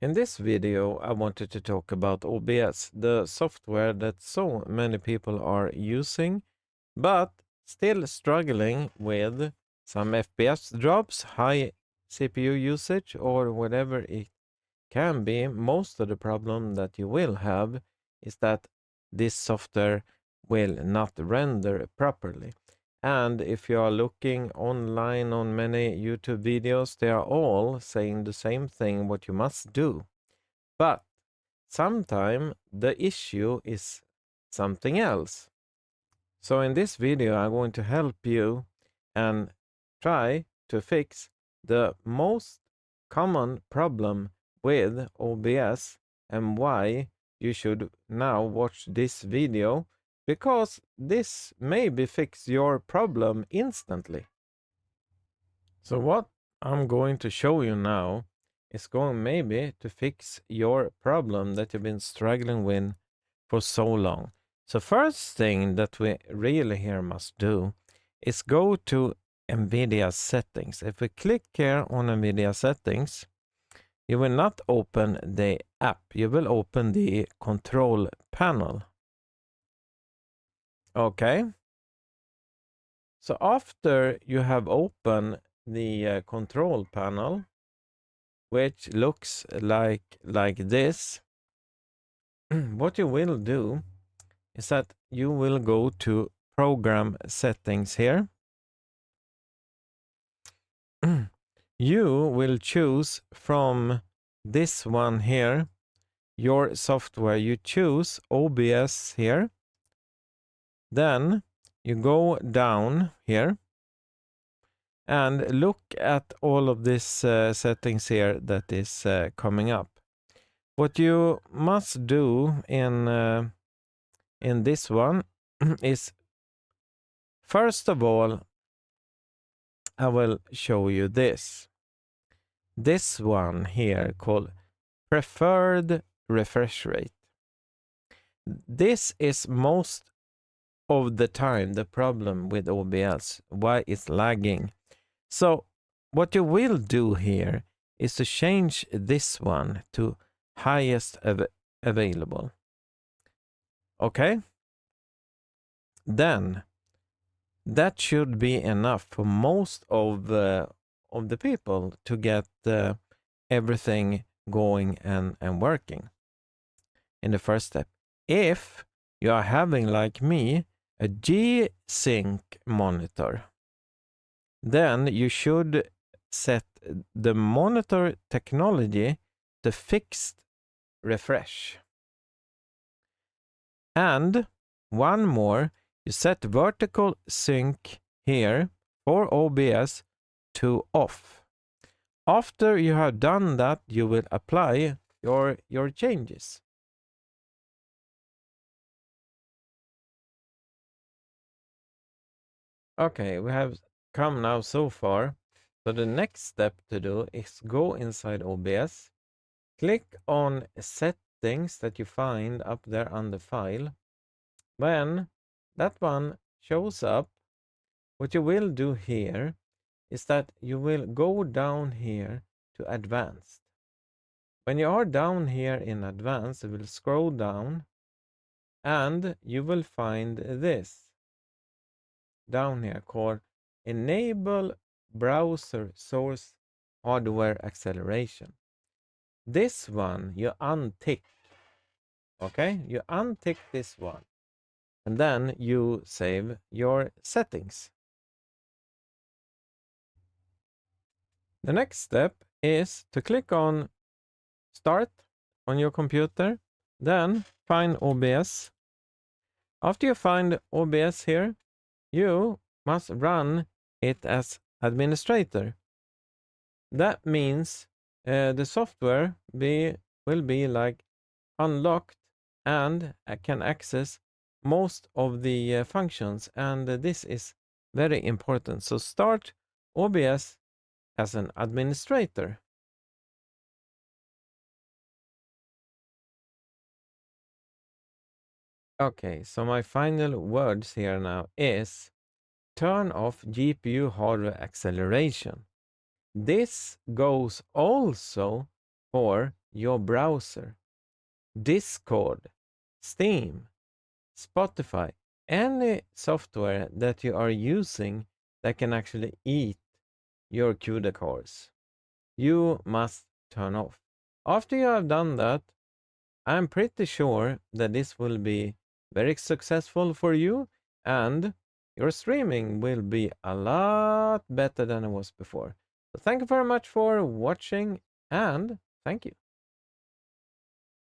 In this video, I wanted to talk about OBS, the software that so many people are using, but still struggling with some FPS drops, high CPU usage, or whatever it can be. Most of the problem that you will have is that this software will not render properly. And if you are looking online on many YouTube videos, they are all saying the same thing, what you must do. But sometimes the issue is something else. So in this video, I'm going to help you and try to fix the most common problem with OBS and why you should now watch this video, because this maybe fix your problem instantly. So what I'm going to show you now is going maybe to fix your problem that you've been struggling with for so long. So first thing that we really here must do is go to NVIDIA settings. If we click here on NVIDIA settings, you will not open the app. You will open the control panel. Okay. So after you have opened the control panel, which looks like this, what you will do is that you will go to program settings here. You will choose from this one here, your software. You choose OBS here. Then you go down here and look at all of these settings here that is coming up. What you must do in this one is, first of all, I will show you this. This one here called preferred refresh rate. This is most of the time the problem with OBS, why it's lagging. So what you will do here is to change this one to highest available. Okay? Then that should be enough for most of the people to get everything going and working in the first step. If you are having, like me, a G-Sync monitor, then you should set the monitor technology to fixed refresh. And one more, you set vertical sync here for OBS to off. After you have done that, you will apply your changes. Okay, we have come now so far. So the next step to do is go inside OBS, click on settings that you find up there on the file. When that one shows up, what you will do here is that you will go down here to advanced. When you are down here in advanced, you will scroll down and you will find this down here called enable browser source hardware acceleration. This one you untick. Okay, you untick this one and then you save your settings. The next step is to click on start on your computer, then find OBS. After you find OBS here, you must run it as administrator. That means the software will be like unlocked and can access most of the functions, and this is very important. So start OBS as an administrator. Okay, so my final words here now is turn off GPU hardware acceleration. This goes also for your browser, Discord, Steam, Spotify, any software that you are using that can actually eat your CUDA cores, you must turn off. After you have done that, I'm pretty sure that this will be very successful for you and your streaming will be a lot better than it was before. So thank you very much for watching and thank you.